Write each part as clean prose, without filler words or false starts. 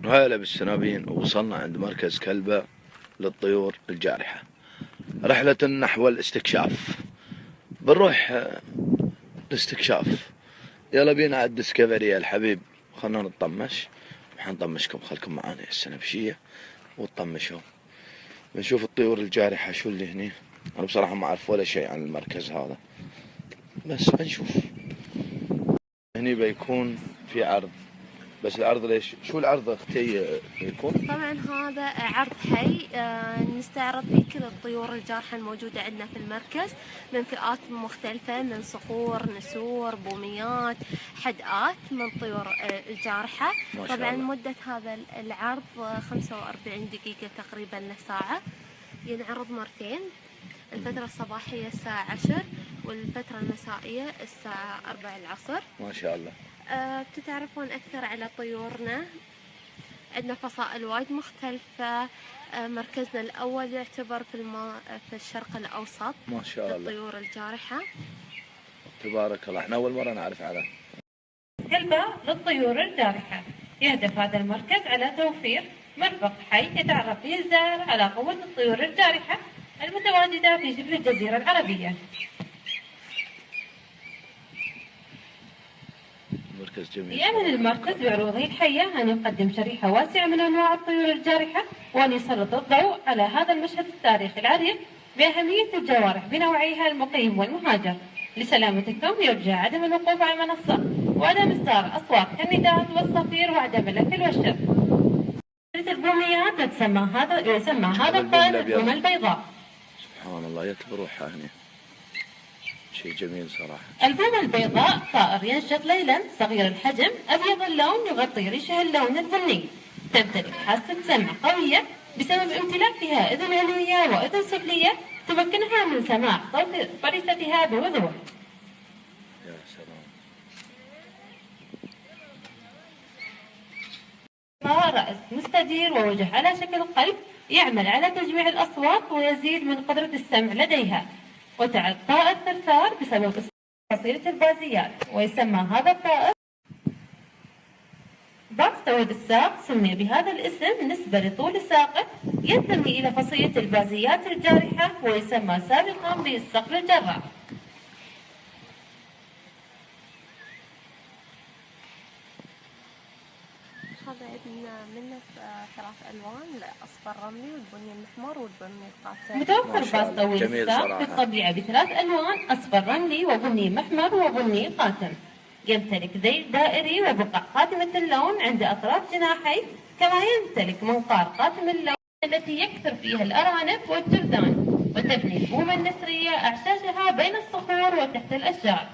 هلا بالسنابين، ووصلنا عند مركز كلبة للطيور الجارحة. رحلة نحو الاستكشاف. بنروح الاستكشاف. يلا بينا على الديسكفري يا الحبيب. خلنا نطمش. حنطمشكم، خلكم معانا يا السنبشية وتطمشوا. بنشوف الطيور الجارحة شو اللي هني. أنا بصراحة ما أعرف ولا شيء عن المركز هذا، بس بنشوف. هني بيكون في عرض، بس العرض ليش؟ شو العرض اختي بيكون؟ طبعا هذا عرض حي، نستعرض فيه كل الطيور الجارحة الموجودة عندنا في المركز من فئات مختلفة، من صقور، نسور، بوميات، حدقات من الطيور الجارحة. ما شاء طبعا الله. مدة هذا العرض 45 دقيقة تقريبا لساعة. ينعرض مرتين، الفترة الصباحية الساعة 10 والفترة المسائية الساعة 4 العصر. ما شاء الله. بتتعرفون أكثر على طيورنا. عندنا فصائل وايد مختلفة. مركزنا الأول يعتبر في الشرق الأوسط ما شاء الله. للطيور الجارحة. تبارك الله، احنا أول مرة نعرف على كلبة للطيور الجارحة. يهدف هذا المركز على توفير مرفق حي يتعرف فيه الزائر على قوة الطيور الجارحة المتواجدة في شبه الجزيرة العربية. مركز جميل. يأمل المركز بعروضه الحية أن يقدم شريحة واسعة من أنواع الطيور الجارحة، وأن يسلط الضوء على هذا المشهد التاريخي العريق بأهمية الجوارح بنوعيها المقيم والمهاجر. لسلامتكم يرجى عدم الوقوف على المنصة وعدم إصدار أصوات كالنداء والصفير وعدم الأكل والشرب. البوميات يسمى هذا الطائر البومة البيضاء. سبحان الله، يتبروحها هنا شيء جميل صراحة. البومة البيضاء طائر ينشط ليلا، صغير الحجم، أبيض اللون، يغطي ريشه اللون البني. تمتلك حاسة سمع قوية بسبب امتلاكها أذن علوية وأذن سفلية تمكنها من سماع صوت فريستها بوضوح. يا سلام. رأس مستدير ووجه على شكل قلب، يعمل على تجميع الأصوات ويزيد من قدرة السمع لديها. وتعد طائر ثرثار بسبب فصيلة البازيات، ويسمى هذا الطائر باز سويد الساق. سمي بهذا الاسم نسبة لطول ساقه، ينتمي إلى فصيلة البازيات الجارحة، ويسمى سابقا بالصقر الجراح. هذا عندنا منه 3 ألوان، الأصفر الرملي والبني المحمر والبني القاتم. متوفر باز طويل الساق في الطبيعة ب3 ألوان، أصفر رملي وبني محمر وبني قاتم. يمتلك ذيل دائري وبقع قاتمة اللون عند أطراف جناحيه، كما يمتلك منقار قاتم اللون التي يكثر فيها الأرانب والجرذان. وتبني البومة النسرية أعشاشها بين الصخور وتحت الأشجار.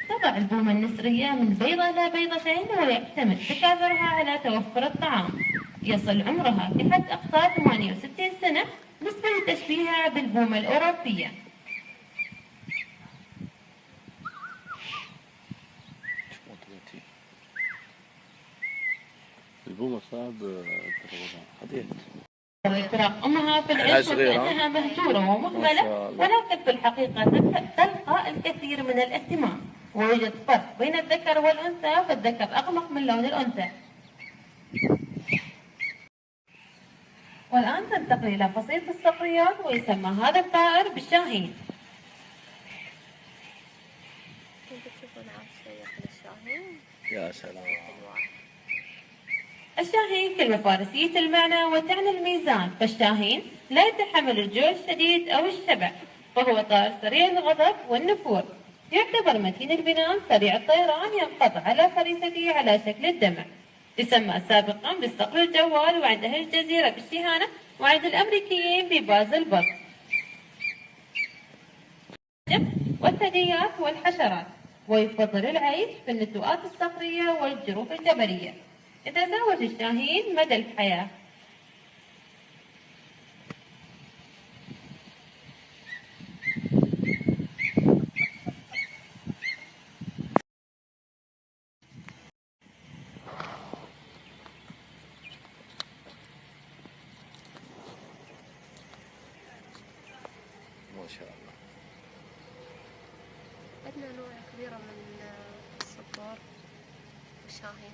تضع البومة النسرية من بيضة إلى بيضتين، ويعتمد تكاثرها على توفر الطعام. يصل عمرها في حد أقصى 68 سنة، نسبة لتشبيهها بالبومة الأوروبية. البومة صعب تربطها خديت. إفراق أمها في العيش وكأنها مهجورة ومهملة، ولكن في الحقيقة تلقى الكثير من الاهتمام. ويوجد فرق بين الذكر والأنثى، فالذكر أغمق من لون الأنثى. والآن تنتقل إلى فصيلة الصقريات، ويسمى هذا الطائر بالشاهين. تشوفون شيء الشاهين. يا سلام. الشاهين كلمة فارسية المعنى وتعني الميزان، فالشاهين لا يتحمل الجوع الشديد أو الشبع، فهو طائر سريع الغضب والنفور. يعتبر متين البنان، سريع الطيران، ينقض على فريسته على شكل الدمع. يسمى سابقا بالصقر الجوال، وعند أهل الجزيرة بالشهانة، وعند الأمريكيين بباز البط. والثدييات والحشرات، ويفضل العيش في النتوءات الصخرية والجروف الجبلية. يتزاوج الشاهين مدى الحياة. كبيرة من الصقور والشاهين.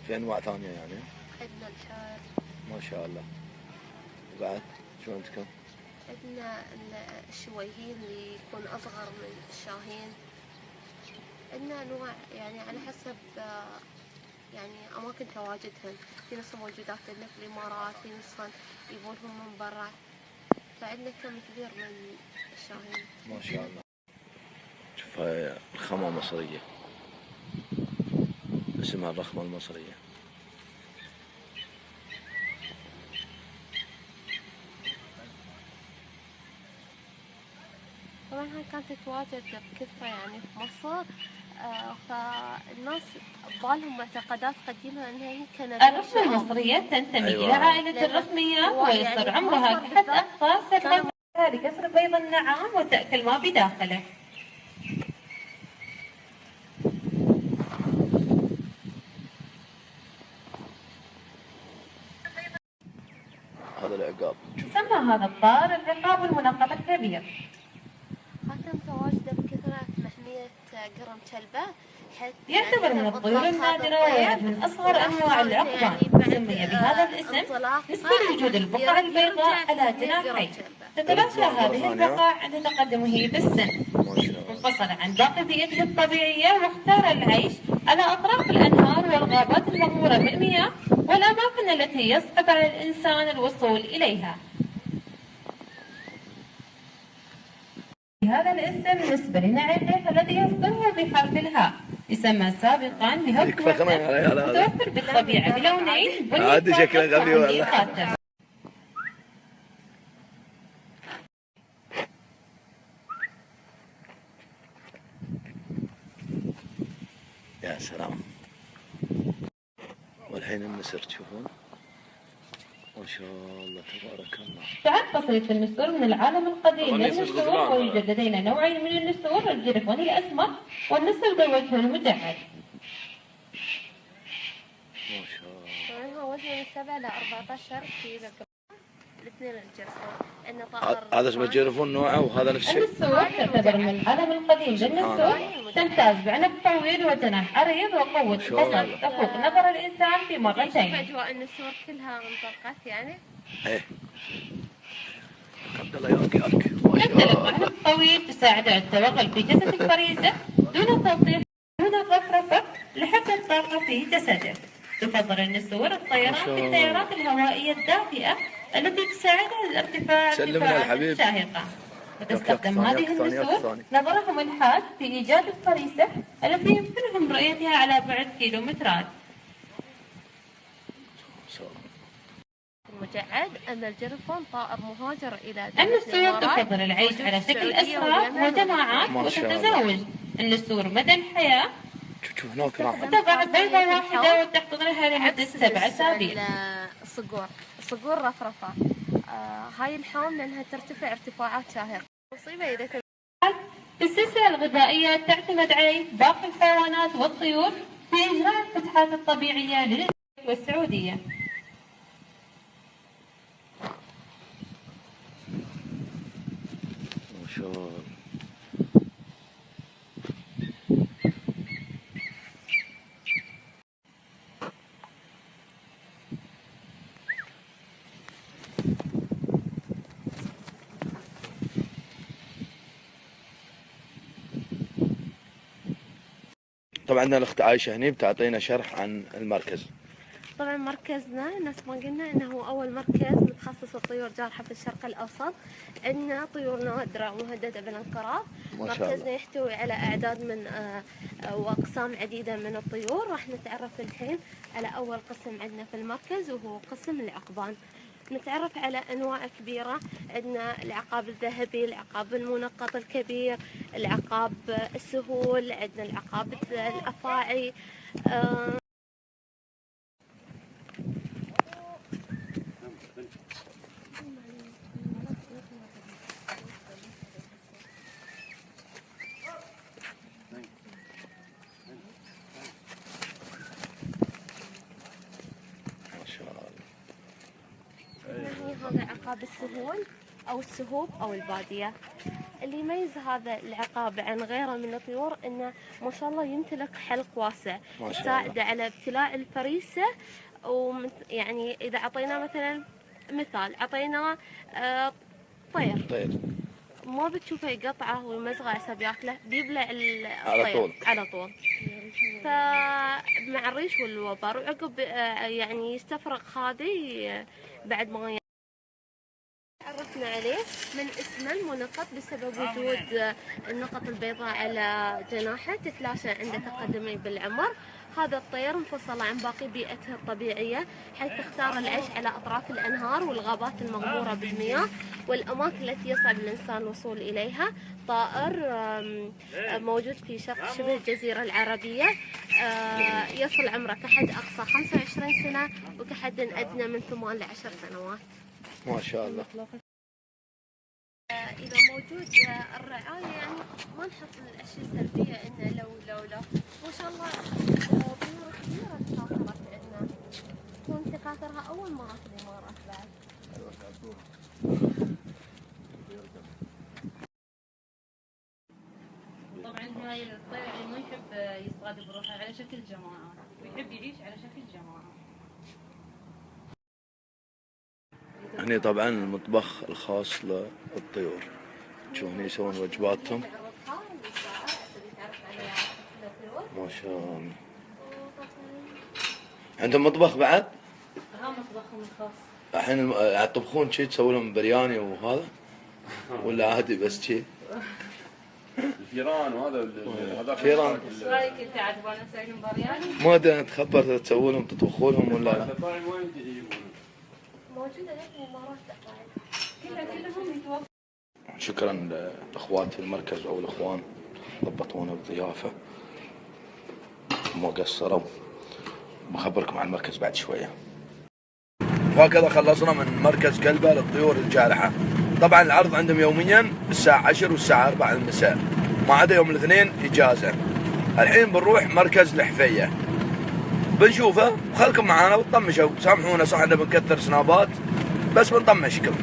في انواع ثانية يعني؟ عندنا الحار. ما شاء الله. بعد شو عندكم؟ عندنا الشويهين اللي يكون أصغر من الشاهين. عندنا أنواع يعني على حسب يعني أماكن تواجدهن. في ناس موجودات عندنا في الإمارات، في ناس يبونهم من برا، فعندنا كم كبير من الشاهين. ما شاء الله. شوف هاي رخامة مصرية، اسمها الرخمة المصرية. طبعا هاي كانت تتواجد بكثرة يعني في مصر. فالناس ببالهم معتقدات قديمة انها هي كانت الرخمة المصرية تنتمي أيوة. إلى عائلة الرخمية ويصل يعني عمرها مصر كحد بالذات أقصى كانوا 7 لكسر بيض النعام وتأكل ما بداخله. هذا العقاب. يسمى هذا الطائر العقاب المنقب الكبير. كانت متواجدة بكثرة في محمية قرم كلبة. يعتبر من الطيور النادرة ويعد من أصغر أنواع العقبان. سمي بهذا الاسم نسبة لوجود البقع البيضاء على جناحيه. تتلاشى هذه البقع عند تقدمه بالسن. انفصل عن باقي بيئته الطبيعية واختار العيش على أطراف الأنهار والغابات المغمورة بالمياه والأماكن التي يصعب على الإنسان الوصول إليها. هذا الاسم نسبة لنعله الذي يصدره بحرف الهاء. يسمى سابقا بهوك متوفر بالطبيعة بلونين عادي شكله غبي والله. يا سلام. والحين النسر تشوفون ما شاء الله تبارك الله. تعد فصيلة النسور من العالم القديم للنسور، ويوجد لدينا نوعين من النسور، الجرفوني الأسمر والنسر ذو الوجه المجعد. ما شاء الله. طبعا هو وزنه من 7 إلى 14 كيلو الاثنين الجرفون. هذا اسمه جيرفون نوعه وهذا نفس الشيء. النسور تعتبر من العالم القديم للنسور، تمتاز بعنق طويل وجناح عريض وقوة بصر تفوق نظر الإنسان في مرتين. أجواء النسور كلها انطلقت يعني. ايه عبد الله يركي ما شاء تمتلك الله. عنق طويل تساعد على التوغل في جسد الفريسة دون تلطيخ دون رفرفة لحفظ الطاقة في جسده. تفضل النسور الطيران في التيارات الهوائية الدافئة التي تساعد على الارتفاع ارتفاعات شاهقة. وتستخدم هذه النسور نظرهم الحاد في إيجاد الفريسة التي يمكنهم رؤيتها على بعد كيلومترات. المجعد أن الجرفون طائر مهاجر إلى النسور تفضل العيش على شكل أسرى وجماعات وتتزاوج. النسور مدى الحياة شوف هناك راح تضع بيضة واحدة وتحتضنها لمدة 7 أسابيع. الصقور رفرفة. هاي الحوم لأنها ترتفع ارتفاعات شاهقة. مصيبة إذا السلسلة الغذائية تعتمد عليه باقي الحيوانات والطيور في إجراء الفتحات الطبيعية للإنتاج والسعودية. ما شاء الله. طبعا الاخت عايشه هني بتعطينا شرح عن المركز. طبعا مركزنا نفس ما قلنا انه هو اول مركز متخصص الطيور جارحة في الشرق الاوسط. عندنا طيور نادرة ومهددة بالانقراض. مركزنا يحتوي على اعداد من واقسام عديدة من الطيور. راح نتعرف الحين على اول قسم عندنا في المركز وهو قسم العقبان. نتعرف على انواع كبيرة. عندنا العقاب الذهبي، العقاب المنقط الكبير، العقاب السهول، عندنا العقاب الافاعي. هذا عقاب السهول أو السهوب أو البادية. اللي يميز هذا العقاب عن غيره من الطيور انه ما شاء الله يمتلك حلق واسع ما شاء يساعده على ابتلاع الفريسه. يعني اذا اعطيناه مثلا مثال عطيناه طير طير ما بتشوفه يقطعه ويمزغه على حساب ياكله، بيبلع على الطير طول. على طول. فمع الريش والوبر وعقب يعني يستفرغ هذه بعد ما عرفنا عليه من اسمه المنقط بسبب وجود النقط البيضاء على جناحه تتلاشى عند تقدمه بالعمر. هذا الطير انفصل عن باقي بيئته الطبيعية حيث اختار العيش على أطراف الأنهار والغابات المغمورة بالمياه والأماكن التي يصعب الإنسان الوصول إليها. طائر موجود في شرق شبه الجزيرة العربية، يصل عمره كحد أقصى 25 سنة وكحد أدنى من 8 ل 10 سنوات. ما شاء الله. إذا موجود الرعاية يعني ما نحط الأشياء السلبية إنه لو ما شاء الله طيور كثيرة تكاثرت عندنا، تكون تكاثرها أول مرة في الإمارات بعد. طبعا هاي الطير اللي ما يحب يصطاد بروحه على شكل جماعة ويحب يعيش على شكل جماعة. هني طبعا المطبخ الخاص للطيور، شلون يسوون وجباتهم. ما شاء الله. عندهم مطبخ بعد؟ ها مطبخهم الخاص. الحين يطبخون شي تسوي لهم برياني وهذا ولا عادي بس شي؟ الفيران وهذا هذا فيران. ايش رايك انت عاد تبغى نسوي لهم برياني؟ ما ادري اتخبر تسوي لهم تطبخون لهم ولا لا. المطاعم وين تجيبون؟ موجودة في الإمارات كلهم يتوفرون. شكرا لاخوات في المركز او الاخوان ضبطونا بالضيافه ما قصروا. بخبركم عن المركز بعد شويه. وهكذا خلصنا من مركز كلبة للطيور الجارحة. طبعا العرض عندهم يوميا الساعة 10 والساعة 4 المساء ما عدا يوم الاثنين إجازة. الحين بنروح مركز الحفية بنشوفه وخلكم معانا وتطمشوا. سامحونا صح احنا بنكثر سنابات بس بنطمشكم.